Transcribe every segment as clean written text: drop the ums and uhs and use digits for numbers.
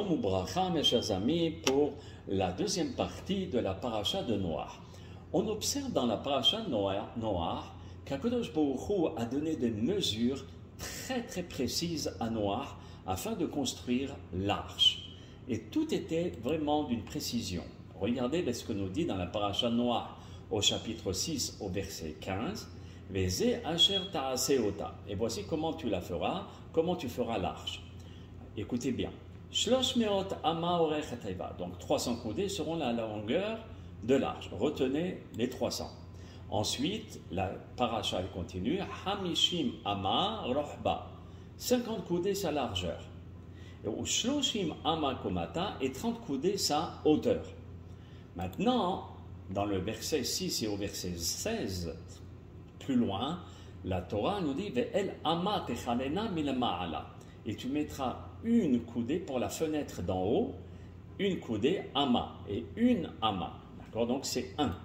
Shalom ou bracha, mes chers amis, pour la deuxième partie de la paracha de Noach. On observe dans la paracha de Noach qu'Akadosh Baruch Hu a donné des mesures très précises à Noach afin de construire l'arche. Et tout était vraiment d'une précision. Regardez ce que nous dit dans la paracha de Noach au chapitre 6 au verset 15. Veze asher ta'aseota. Et voici comment tu la feras, comment tu feras l'arche. Écoutez bien. Shlosh meot ama orech hateva. Donc 300 coudées seront la longueur de l'arche. Retenez les 300. Ensuite, la paracha continue. Hamishim ama rohba. 50 coudées sa largeur. Et shloshim ama komata et 30 coudées sa hauteur. Maintenant, dans le verset 6 et au verset 16, plus loin, la Torah nous dit Ve'el ama techalena milama'ala. Et tu mettras une coudée pour la fenêtre d'en haut, une coudée ama et une ama. D'accord? Donc c'est un.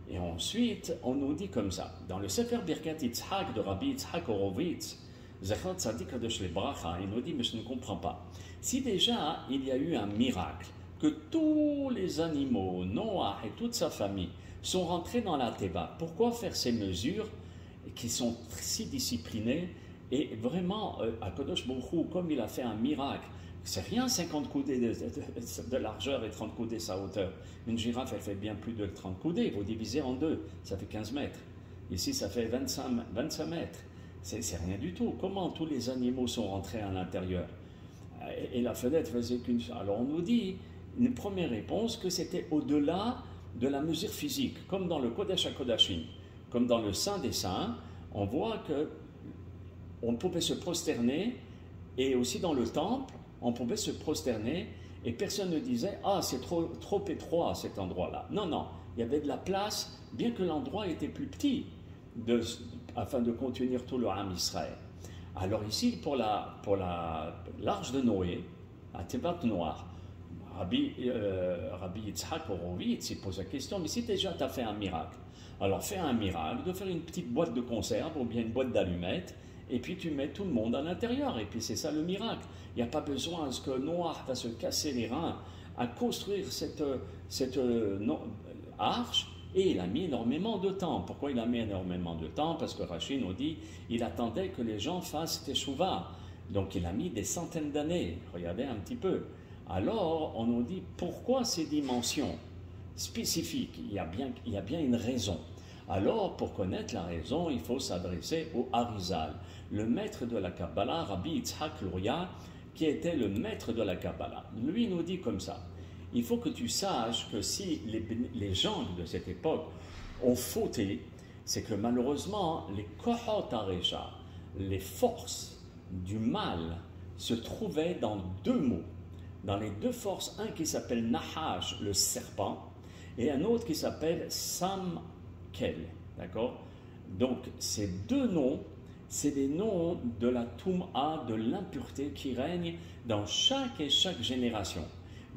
Et ensuite, on nous dit comme ça. Dans le Sefer Birkat Yitzhak de Rabbi Yitzhak Horowitz, Zechot Tzadik Kadosh Lebracha, il nous dit, mais je ne comprends pas. Si déjà il y a eu un miracle, que tous les animaux, Noach et toute sa famille, sont rentrés dans la Teva, pourquoi faire ces mesures qui sont si disciplinées? Et vraiment, Akadosh Baruch Hu, comme il a fait un miracle, c'est rien 50 coudées de largeur et 30 coudées sa hauteur. Une girafe, elle fait bien plus de 30 coudées. Vous divisez en deux, ça fait 15 mètres. Ici, ça fait 25 mètres. C'est rien du tout. Comment tous les animaux sont rentrés à l'intérieur? Et la fenêtre faisait qu'une... Alors on nous dit, une première réponse, que c'était au-delà de la mesure physique, comme dans le Kodesh HaKodashim, comme dans le Saint des Saints, on voit que on pouvait se prosterner, et aussi dans le temple, on pouvait se prosterner, et personne ne disait « Ah, c'est trop étroit à cet endroit-là ». Non, il y avait de la place, bien que l'endroit était plus petit, afin de contenir tout le Ham Israël. Alors ici, pour l'arche de Noé, à Tevat Noir, Rabbi Yitzhak Horowitz, il pose la question, mais si déjà tu as fait un miracle, alors fais un miracle de faire une petite boîte de conserve, ou bien une boîte d'allumettes, et puis tu mets tout le monde à l'intérieur, et puis c'est ça le miracle. Il n'y a pas besoin que Noach va se casser les reins à construire cette arche, et il a mis énormément de temps. Pourquoi il a mis énormément de temps? Parce que Rashi nous dit, il attendait que les gens fassent teshuva. Donc il a mis des centaines d'années. Regardez un petit peu. Alors on nous dit, pourquoi ces dimensions spécifiques? Il y a bien une raison. Alors, pour connaître la raison, il faut s'adresser au Harizal, le maître de la Kabbalah, Rabbi Yitzhak Luria, qui était le maître de la Kabbalah. Lui nous dit comme ça, il faut que tu saches que si les gens de cette époque ont fauté, c'est que malheureusement, les Kohot Haresha, les forces du mal, se trouvaient dans deux mots. Dans les deux forces, un qui s'appelle Nahash, le serpent, et un autre qui s'appelle Sam, d'accord? Donc ces deux noms, c'est des noms de la Toum'a, de l'impureté qui règne dans chaque génération.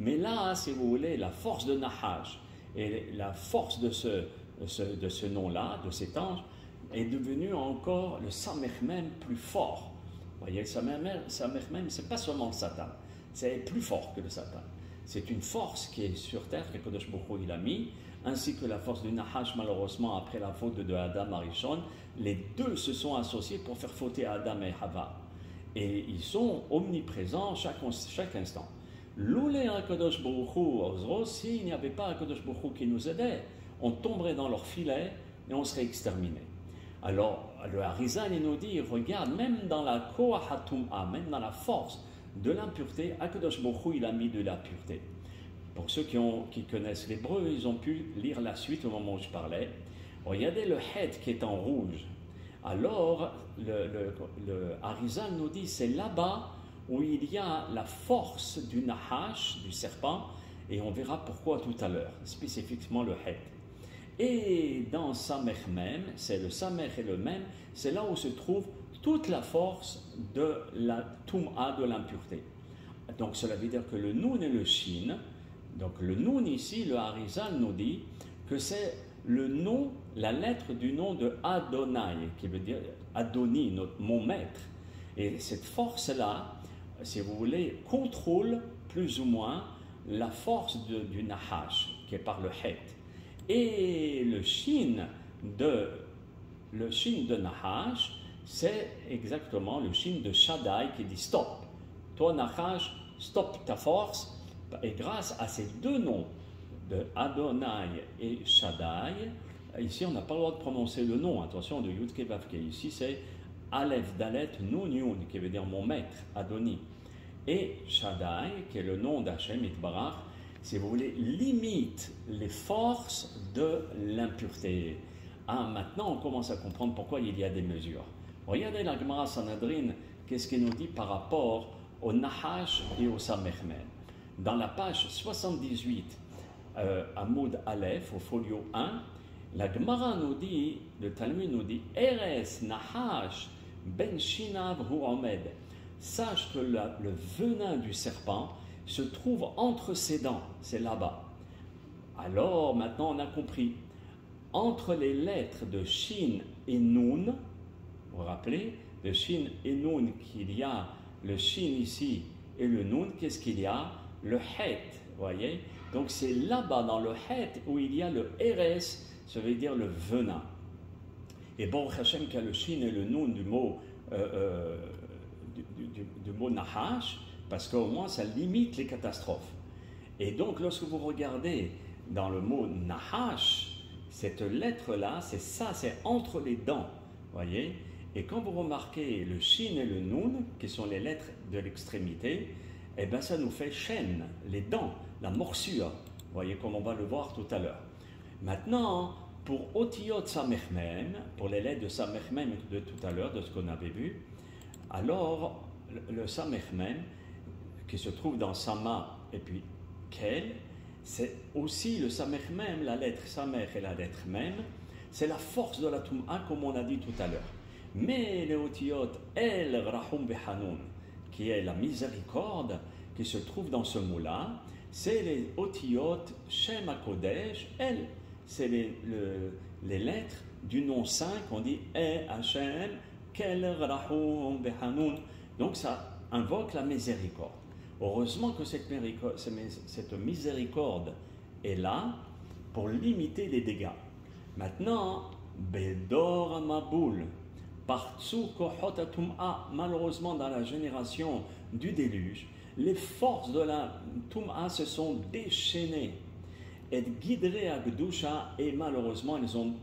Mais là, si vous voulez, la force de Nahash et la force de ce nom-là, de cet ange, est devenue encore le Samermem plus fort. Vous voyez, le Samermem, c'est pas seulement le Satan, c'est plus fort que le Satan. C'est une force qui est sur terre, que Kodesh Baruch Hu il a mis, ainsi que la force du Nahash, malheureusement, après la faute de Adam Arishon. Les deux se sont associés pour faire fauter Adam et Hava. Et ils sont omniprésents chaque instant. Loulé à Kodesh Baruch Hu, s'il n'y avait pas un Kodesh Baruch Hu qui nous aidait, on tomberait dans leur filet et on serait exterminé. Alors, le Harizal, il nous dit, regarde, même dans la Koahatum'a, même dans la force de l'impureté, Akadosh Baruch Hu, il a mis de la pureté. Pour ceux qui connaissent l'hébreu, ils ont pu lire la suite au moment où je parlais. Regardez le het qui est en rouge. Alors, le Harizal nous dit, c'est là-bas où il y a la force du Nahash, du serpent, et on verra pourquoi tout à l'heure, spécifiquement le het. Et dans Samer même, c'est le Samer et le même, c'est là où se trouve toute la force de la Toum'a, de l'impureté. Donc cela veut dire que le Nun et le Shin, donc le Nun ici, le Harizal nous dit que c'est le nom, la lettre du nom de Adonai, qui veut dire Adoni, mon maître. Et cette force-là, si vous voulez, contrôle plus ou moins la force du Nahash, qui est par le Het. Et le Shin de Nahash, c'est exactement le Shin de Shaddai qui dit stop. Toi, Nahash, stop ta force. Et grâce à ces deux noms de Adonai et Shaddai, ici on n'a pas le droit de prononcer le nom, attention, de Yud Ke Vav Ke. Ici c'est Aleph Dalet Nun Yun, qui veut dire mon maître, Adoni. Et Shaddai, qui est le nom d'Hachem Itbarach, si vous voulez, limite les forces de l'impureté. Ah, maintenant on commence à comprendre pourquoi il y a des mesures. Regardez la Gemara Sanhedrin, qu'est-ce qu'il nous dit par rapport au Nahash et au Samechmem. Dans la page 78, Amoud Aleph, au folio 1, la Gemara nous dit, le Talmud nous dit, Eres Nahash ben Shinav hu Omed. Sache que le venin du serpent se trouve entre ses dents, c'est là-bas. Alors maintenant on a compris, entre les lettres de Shin et Nun, vous vous rappelez, de Shin et Nun, qu'il y a le Shin ici et le Nun, qu'est-ce qu'il y a? Le Het, voyez. Donc c'est là-bas dans le Het où il y a le Eres, ça veut dire le venin. Et bon, Hachem qui a le Shin et le Nun du mot du mot Nahash, parce qu'au moins ça limite les catastrophes. Et donc lorsque vous regardez dans le mot Nahash, cette lettre-là, c'est ça, c'est entre les dents, voyez. Et quand vous remarquez le Shin et le Nun, qui sont les lettres de l'extrémité, eh bien ça nous fait chaîne, les dents, la morsure, voyez, comme on va le voir tout à l'heure. Maintenant, pour Otiyot Samechmem, pour les lettres de Samechmem de tout à l'heure, de ce qu'on avait vu, alors le Samechmem, qui se trouve dans Sama et puis Kel, c'est aussi le Samechmem, la lettre Samech et la lettre Mem, c'est la force de la Tum'a, comme on a dit tout à l'heure. Mais les Otiyot El Rahum Behanun, qui est la miséricorde, qui se trouve dans ce mot-là, c'est les Otiyot Shem HaKodesh, El, c'est les lettres du nom saint qu'on dit E Hashem Kel Rahum Behanun. Donc ça invoque la miséricorde. Heureusement que cette miséricorde est là pour limiter les dégâts. Maintenant, Bedor Maboul, malheureusement dans la génération du déluge, les forces de la Tum'a se sont déchaînées et guidées à Gdusha, et malheureusement elles ont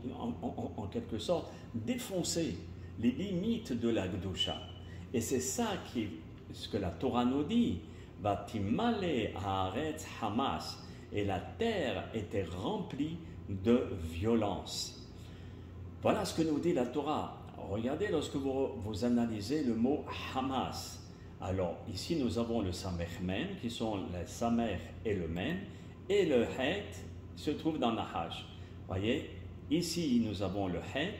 en quelque sorte défoncé les limites de la Gdusha. Et c'est ça ce que la Torah nous dit, Vatimale haaretz Hamas, et la terre était remplie de violence. Voilà ce que nous dit la Torah. Regardez lorsque vous analysez le mot Hamas. Alors ici nous avons le Samech Mem, qui sont le Samech et le Mem, et le Het se trouve dans Nahash. Voyez, ici nous avons le Het,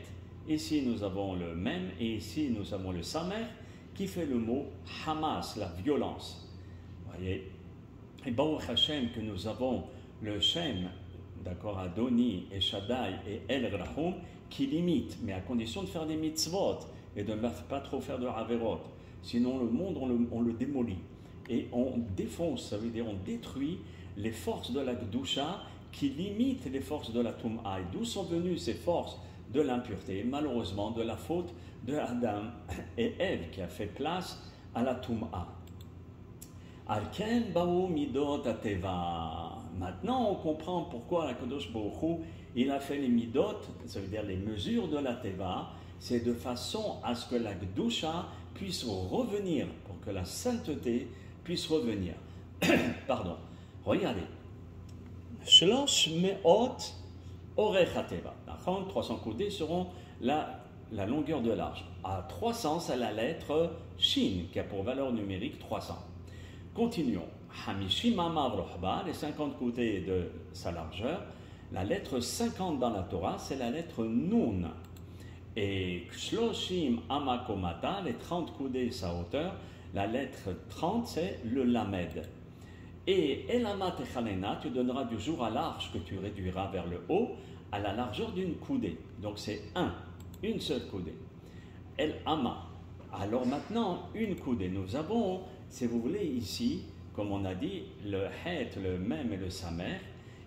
ici nous avons le Mem, et ici nous avons le Samech, qui fait le mot Hamas, la violence. Voyez, et Baruch Hashem que nous avons le Shem, d'accord, Adoni et Shaddai et El Rahum, qui limite, mais à condition de faire des mitzvot et de ne pas trop faire de averot. Sinon, le monde, on le démolit. Et on défonce, ça veut dire on détruit les forces de la Gdusha qui limitent les forces de la Tum'a. Et d'où sont venues ces forces de l'impureté? Malheureusement, de la faute de Adam et Ève qui a fait place à la Tum'a. Alken Baou Midot Ateva. Maintenant, on comprend pourquoi la Kadosh Baruch Hu, il a fait les midot, ça veut dire les mesures de la Teva, c'est de façon à ce que la Gdusha puisse revenir, pour que la sainteté puisse revenir. Pardon. Regardez. Shlosh me'ot orech HaTeva. 300 coudées seront la longueur de l'arche. À 300, c'est la lettre Shin, qui a pour valeur numérique 300. Continuons. Hamishim Amav Rohba, les 50 coudées de sa largeur. La lettre 50 dans la Torah, c'est la lettre Nun. Et Shloshim Amakomata, les 30 coudées sa hauteur, la lettre 30, c'est le Lamed. Et Elama Techalena, tu donneras du jour à l'arche que tu réduiras vers le haut, à la largeur d'une coudée. Donc c'est une seule coudée. El Ama. Alors maintenant, une coudée. Nous avons, si vous voulez, ici, comme on a dit, le het, le mem et le samer,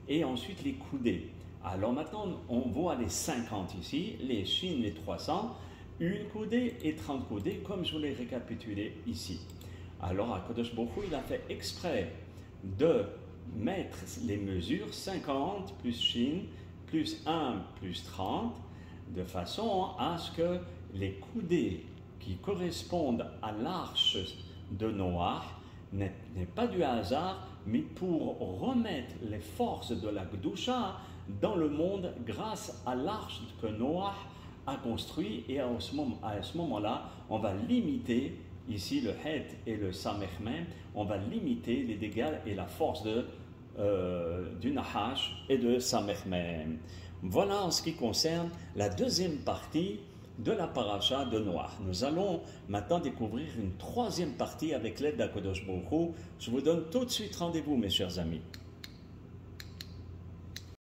et ensuite les coudées. Alors maintenant, on voit les 50 ici, les shin, les 300, une coudée et 30 coudées, comme je vous l'ai récapitulé ici. Alors, HaKadosh Baruch Hu, il a fait exprès de mettre les mesures 50 plus shin, plus 1 plus 30, de façon à ce que les coudées qui correspondent à l'arche de Noach n'est pas du hasard, mais pour remettre les forces de la Gdusha dans le monde grâce à l'arche que Noach a construit. Et à ce moment-là, on va limiter, ici le het et le samer-mem, on va limiter les dégâts et la force du Nahash et de samer-mem. Voilà en ce qui concerne la deuxième partie de la paracha de Noach. Nous allons maintenant découvrir une troisième partie avec l'aide d'HaKadosh Baruch Hu. Je vous donne tout de suite rendez-vous, mes chers amis.